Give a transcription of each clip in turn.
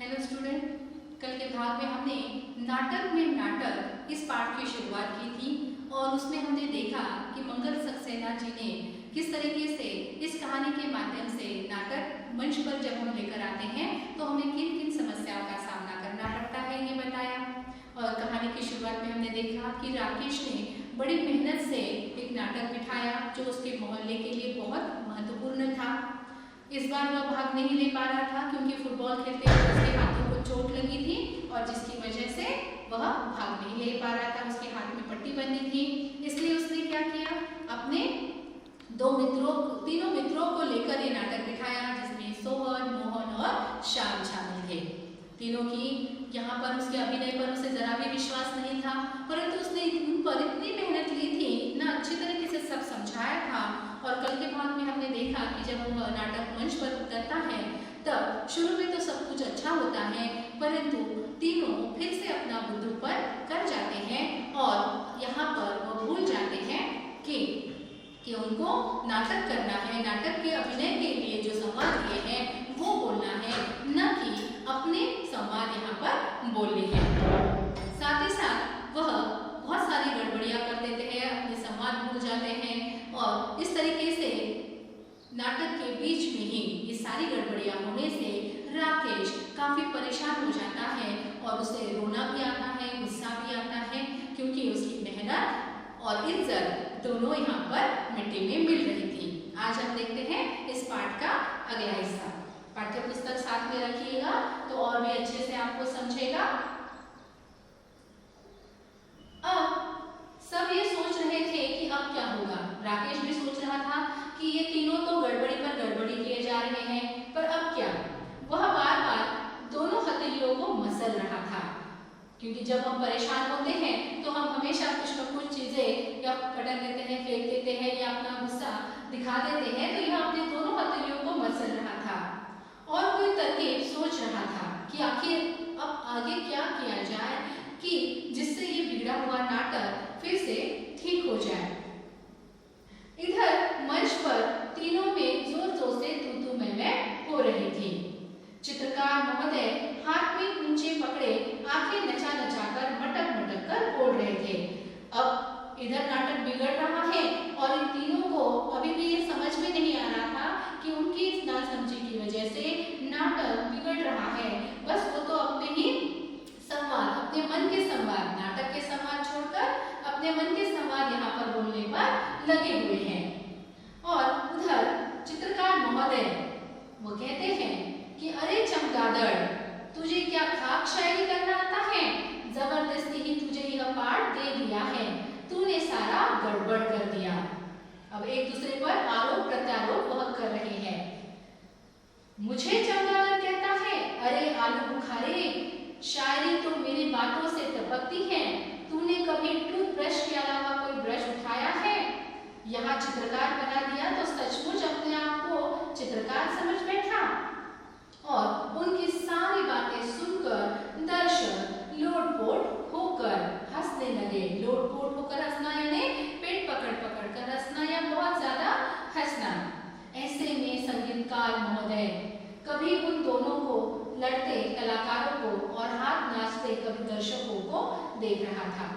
Hello student, कल के भाग में हमने नाटक में नाटक इस पाठ की शुरुआत की थी और उसमें हमने देखा कि मंगल सक्सेना जी ने किस तरीके से इस कहानी के माध्यम से नाटक मंच पर जब हम लेकर आते हैं तो हमें किन किन समस्याओं का सामना करना पड़ता है ये बताया। और कहानी की शुरुआत में हमने देखा कि राकेश ने बड़ी मेहनत से एक नाटक बिठाया जो उसके मोहल्ले के लिए बहुत महत्वपूर्ण था। इस बार वह भाग नहीं ले पा रहा था क्योंकि फुटबॉल खेलते हुए उसके हाथों को चोट लगी थी और जिसकी वजह से वह भाग नहीं ले पा रहा था। उसके हाथ में पट्टी बंधी थी, इसलिए उसने क्या किया, अपने तीनों मित्रों को लेकर ये नाटक बिठाया जिसमें सोहन, मोहन और श्याम शामिल थे। तीनों की यहाँ पर उसके अभिनय पर उसे जरा भी विश्वास नहीं था, परंतु उसने उन पर इतनी मेहनत ली थी, इतना अच्छे तरीके से सब समझाया था। और कल के भाग में हमने देखा कि जब वह नाटक मंच पर उतरता है तब शुरू में तो सब कुछ अच्छा होता है, परंतु तीनों फिर से अपना बुद्धू पर कर जाते हैं और यहाँ पर वह भूल जाते हैं कि उनको नाटक करना है, नाटक के अभिनय के लिए जो संवाद दिए हैं वो बोलना है, न कि अपने संवाद यहाँ पर बोलने हैं। साथ ही साथ वह बहुत सारी गड़बड़ियाँ कर देते हैं, अपने संवाद भूल जाते हैं और इस तरीके से नाटक के बीच में ही ये सारी गड़बड़ियाँ होने से राकेश काफ़ी परेशान हो जाता है और उसे रोना भी आता है, गुस्सा भी आता है, क्योंकि उसकी मेहनत और इज्जत दोनों यहाँ पर मिट्टी में मिल रही थी। आज हम देखते हैं इस पाठ का अगला हिस्सा। पाठ्य पुस्तक साथ में रखिएगा तो और भी अच्छे से आपको समझेगा। अब सब ये सोच रहे थे कि अब क्या होगा। राकेश भी सोच रहा था कि ये तीनों तो गड़बड़ी पर गड़बड़ी किए जा रहे हैं, पर अब क्या। वह बार बार दोनों हथेलियों को मसल रहा था, क्योंकि जब हम परेशान होते हैं तो हम हमेशा कुछ न कुछ चीजें या पटक देते हैं, फेंक देते हैं या अपना गुस्सा दिखा देते हैं। तो यह अपने दोनों हथेलियों को मसल रहा था और कोई तरकीब सोच रहा था कि आखिर अब आगे क्या किया जाए कि जिससे ये बिगड़ा हुआ नाटक फिर से ठीक हो जाए। इधर मंच पर तीनों में जोर जोर से तू मैं हो रही थी। चित्रकार महोदय हाथ में ऊंचे पकड़े आंखें नचा नचा कर मटक मटक कर बोल रहे थे। अब इधर नाटक बिगड़ रहा है और इन तीनों को अभी भी ये समझ में नहीं आ रहा था कि उनकी इस नासमझी की वजह से नाटक बिगड़ रहा है। बस वो तो अपने ही संवाद, अपने मन के संवाद, नाटक के संवाद छोड़कर अपने मन के संवाद यहाँ पर बोलने पर लगे हुए हैं। और उधर चित्रकार महोदय वो कहते हैं कि अरे चमगादड़, तुझे क्या खाक शायरी करना आता है? जबरदस्ती ही तुझे यह पाठ दे दिया है, तूने सारा गड़बड़ कर दिया। अब एक दूसरे पर आरोप प्रत्यारोप वह कर रहे हैं। मुझे चमगादड़ कहता है? अरे आलू बुखारे, शायरी तो मेरी बातों से टपकती है। तूने कभी टूथब्रश के अलावा कोई ब्रश उठाया है? यहाँ चित्रकार बना दिया तो सचमुच अपने आप को चित्रकार समझ बैठा। और उनकी सारी बातें सुनकर दर्शक लोटपोट होकर हंसने लगे। लोटपोट होकर हंसना यानी पेट पकड़ पकड़ कर हंसना या बहुत ज्यादा हंसना। ऐसे में संगीतकार महोदय कभी उन दोनों को लड़ते कलाकारों को और हाथ नाचते कभी दर्शकों को देख रहा था।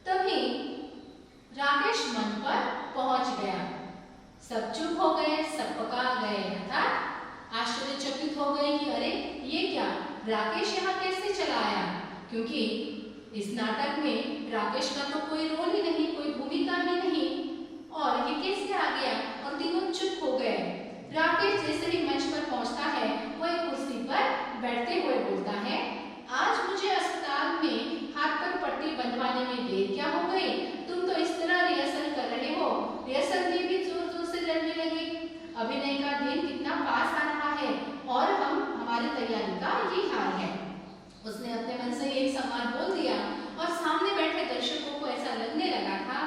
तभी राकेश मंच पर पहुंच गया। सब चुप हो गए, सब पका गए, अर्थात आश्चर्यचकित हो गए कि अरे ये क्या, राकेश यहाँ कैसे चला आया? क्योंकि इस नाटक में राकेश का तो कोई रोल ही नहीं, कोई भूमिका ही नहीं, और ये कैसे आ गया? और तीनों चुप हो गए। राकेश जैसे ही मंच पर पहुंचता है वो एक कुर्सी पर बैठते हुए बोलता है, आज मुझे अस्पताल में हाथ पर पट्टी बंधवाने में देर क्या हो गई? तुम तो इस तरह रिहर्सल कर रहे हो, रिहर्सल में भी जोर जोर से लड़ने लगे। अभिनय का दिन कितना पास आ रहा है और हमारी तैयारी का ये हाल है। उसने अपने मन से एक संवाद बोल दिया और सामने बैठे दर्शकों को ऐसा लगने लगा था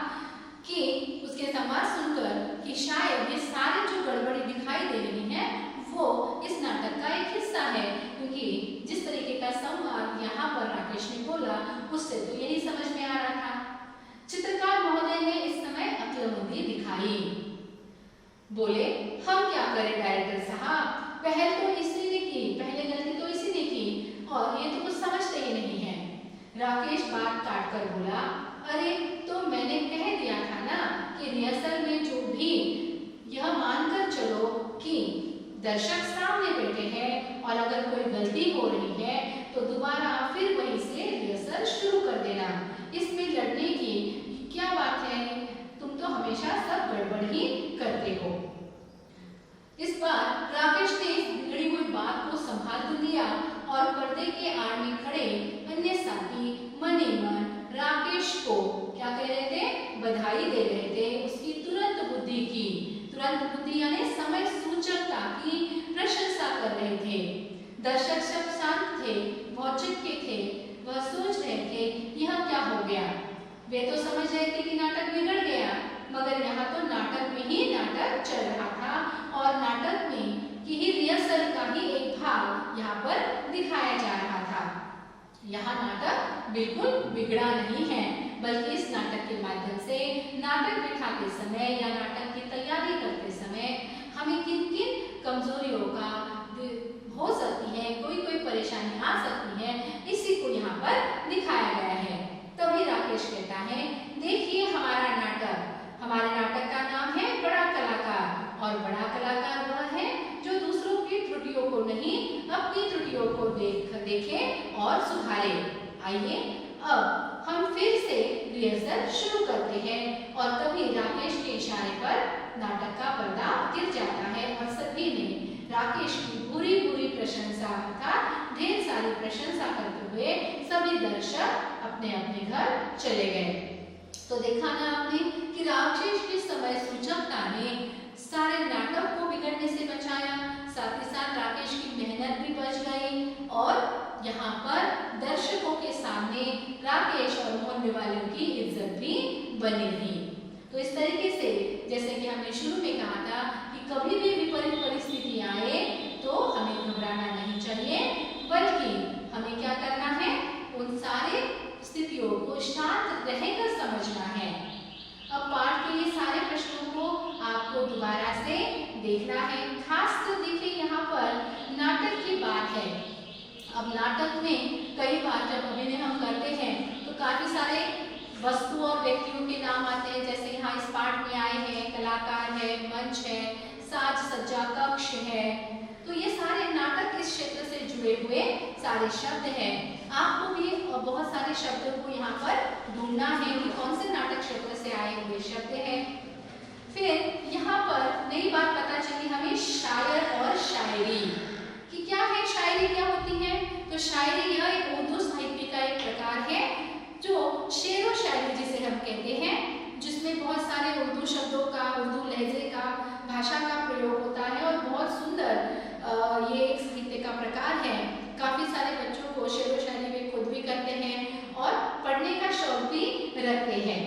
कि उसके संवाद सुनकर कि शायद ये सारी जो गड़बड़ी दिखाई दे रही है वो इस नाटक का एक हिस्सा है, क्योंकि जिस तरीके का संवाद यहाँ पर राकेश ने बोला उससे तो यही समझ में आ रहा था। चित्रकार महोदय ने इस समय अक्लमंदी दिखाई। बोले, हम क्या करे डायरेक्टर साहब, पहल तो इसी ने की, पहले गलती तो इसी ने की और ये तो कुछ समझते ही नहीं है। राकेश बात काट कर बोला, अरे तो मैंने कह दिया था ना कि रिहर्सल में जो भी यह मानकर चलो कि दर्शक सामने बैठे हैं और अगर कोई गलती हो रही है तो दोबारा फिर वहीं से रिहर्सल शुरू कर देना। इसमें लड़ने की क्या बात है, तुम तो हमेशा सब गड़बड़ ही करते हो। इस बार राकेश ने बिगड़ी हुई बात को संभाल तो लिया और पर्दे के आड़ में खड़े अन्य साथी मन ही मन राकेश को क्या कह रहे थे, बधाई दे रहे थे उसकी तुरंत बुद्धि की। तुरंत बुद्धि यानी समय सूचकता की प्रशंसा कर रहे थे। दर्शक सब शांत थे, बहुत चिपके थे, वह सोच रहे थे यह क्या हो गया। वे तो समझ रहे थे कि नाटक बिगड़ गया, मगर यहाँ तो नाटक में ही नाटक चल रहा था और नाटक में की ही रिहर्सल का ही एक भाग यहाँ पर दिखाया जा रहा था। यहाँ नाटक बिल्कुल बिगड़ा नहीं है, बल्कि इस नाटक के माध्यम से नाटक बिठाते समय या नाटक की तैयारी करते समय हमें किन किन कमजोरियों का हो सकती है, कोई कोई परेशानी आ सकती है, इसी को यहाँ पर दिखाया गया है। तभी राकेश कहता है, देखिए हमारा नाटक, हमारे नाटक का नाम है बड़ा कलाकार और बड़ा कलाकार वह है जो दूसरों की त्रुटियों को नहीं अपनी त्रुटियों को देखे और सुधारे। आइए अब हम फिर से रिहर्सल शुरू करते हैं और तभी राकेश के इशारे पर नाटक का पर्दा गिर जाता है और सभी ने राकेश की बुरी बुरी प्रशंसा अर्थात ढेर सारी प्रशंसा करते हुए सभी दर्शक अपने अपने घर चले गए। तो देखा ना आपने कि राकेश की समय सूचकता ने सारे नाटक को बिगड़ने से बचाया, साथ ही साथ राकेश की मेहनत भी बच गई और यहाँ पर दर्शकों के सामने राकेश और मोहल्ले वालों की इज्जत भी बनी रही। तो इस तरीके से जैसे कि हमने शुरू में कहा था कि कभी भी विपरीत परिस्थिति आए तो हमें घबराना नहीं चाहिए, बल्कि हमें क्या करना है, उन सारे स्थितियों को शांत रहकर समझना है। अब पाठ के ये सारे प्रश्नों को आपको दोबारा से देखना है। खास तो देखिए यहाँ पर नाटक की बात है। अब नाटक में कई बार जब अभिनय हम करते हैं तो काफी सारे वस्तु और व्यक्तियों के नाम आते हैं, जैसे यहाँ इस पाठ में आए हैं, कलाकार है, मंच है, साज सज्जा कक्ष है। तो ये सारे नाटक इस क्षेत्र से जुड़े हुए सारे शब्द हैं। आपको भी बहुत सारे शब्दों को यहाँ पर ढूंढना है कि कौन से नाटक क्षेत्र से आए हुए शब्द हैं। फिर यहाँ पर नई बात पता चली हमें शायर और शायरी कि क्या है, शायरी क्या होती है। तो शायरी यह एक उर्दू साहित्य का एक प्रकार है जो शेरो शायरी जिसे हम कहते हैं, जिसमें बहुत सारे उर्दू शब्दों का, उर्दू लहजे का, भाषा का प्रयोग होता है और बहुत सुंदर ये एक साहित्य का प्रकार है। काफी सारे बच्चों को शेरो शायरी में खुद भी करते हैं और पढ़ने का शौक भी रखते हैं।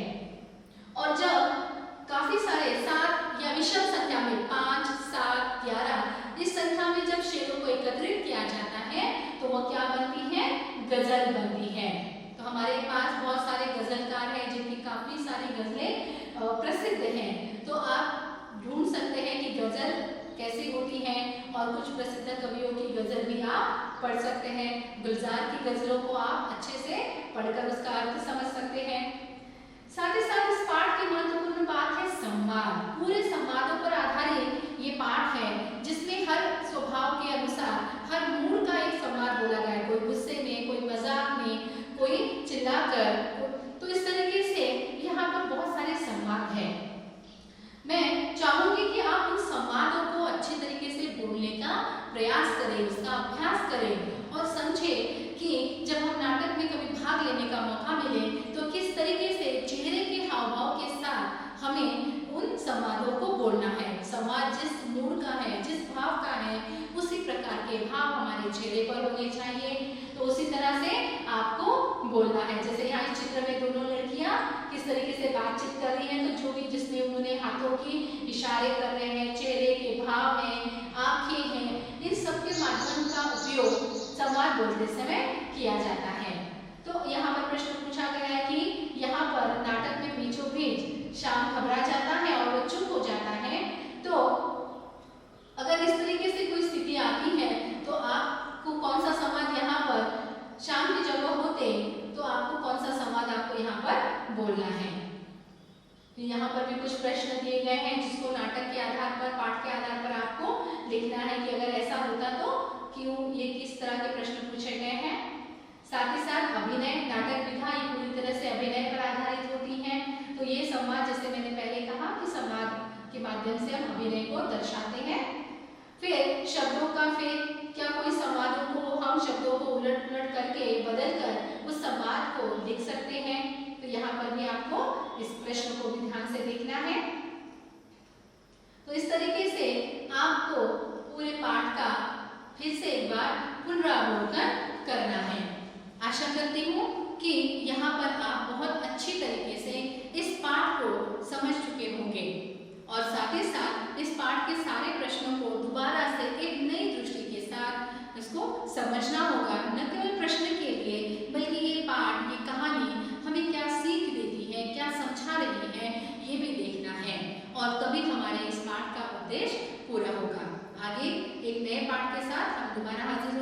और जब काफी सारे 7 या विषम संख्या में 5, 7, 11 इस संख्या में जब शेरों को एकत्रित किया जाता है तो वह क्या बनती है, गजल बनती है। तो हमारे पास बहुत सारे गजलकार हैं जिनकी काफी सारी गजलें प्रसिद्ध हैं। तो आप ढूंढ सकते हैं कि गजल कैसी होती है और कुछ प्रसिद्ध कवियों की गजल भी आप पढ़ सकते हैं। गुलजार की गजलों को आप अच्छे से पढ़कर उसका अर्थ समझ सकते हैं। साथ ही साथ इस पाठ की महत्वपूर्ण बात है संवाद। पूरे संवादों पर आधारित ये पाठ है जिसमें हर स्वभाव के अनुसार हर मूड का एक संवाद बोला गया है, कोई गुस्से में, कोई मजाक में, कोई चिल्लाकर। तो इस तरीके से यहाँ पर बहुत सारे संवाद हैं। मैं चाहूंगी कि आप उन संवादों को अच्छे तरीके से बोलने का प्रयास करें, उसका अभ्यास करें और समझें कि जब हम नाटक में कभी भाग लेने का मौका मिले तो किस तरीके से चेहरे के हाव भाव के साथ हमें उन संवादों को बोलना है। संवाद जिस मूड का है, जिस भाव का है, उसी प्रकार के भाव हमारे चेहरे पर होने चाहिए। तो उसी तरह से आपको बोलना है। जैसे यहाँ इस चित्र में दोनों लड़कियां किस तरीके से बातचीत कर रही हैं, तो जो भी जिसमें उन्होंने हाथों की इशारे कर रहे हैं, चेहरे के भाव हैं, आंखें हैं, इन सब के माध्यम का उपयोग संवाद बोलते समय किया जाता है। तो यहाँ पर प्रश्न पूछा गया है कि यहाँ पर नाटक में बीचों बीच श्याम घबरा जाता है और वो चुप हो जाता है, तो बोलना है। तो यहाँ पर भी कुछ प्रश्न दिए गए हैं जिसको नाटक के आधार पर, पाठ के आधार पर आपको लिखना है कि अगर ऐसा होता तो क्यों, ये किस तरह के प्रश्न पूछे गए हैं। साथ ही साथ अभिनय, नाटक विधा ये पूरी तरह से अभिनय पर आधारित होती है। तो ये संवाद, जैसे मैंने पहले कहा कि संवाद के माध्यम से हम अभिनय को दर्शाते हैं। फिर शब्दों का फेर, क्या कोई संवादों को हम शब्दों को उलट पुलट करके बदल कर उस संवाद को लिख सकते हैं। तो यहाँ पर भी आपको इस प्रश्न को भी ध्यान से देखना है। तो इस तरीके से आपको पूरे पाठ का फिर से एक बार पुनरावलोकन करना है। आशा करती हूँ कि यहाँ पर आप बहुत अच्छी तरीके से इस पाठ को समझ चुके होंगे और साथ ही साथ इस पाठ के सारे प्रश्नों को दोबारा से एक नई दृष्टि के साथ इसको समझना होगा। न केवल प्रश्न के लिए बल्कि ये पाठ, ये कहानी हमें क्या सीख देती है, क्या समझा रही है, ये भी देखना है और तभी हमारे इस पाठ का उद्देश्य पूरा होगा। आगे एक नए पाठ के साथ हम दोबारा हाजिर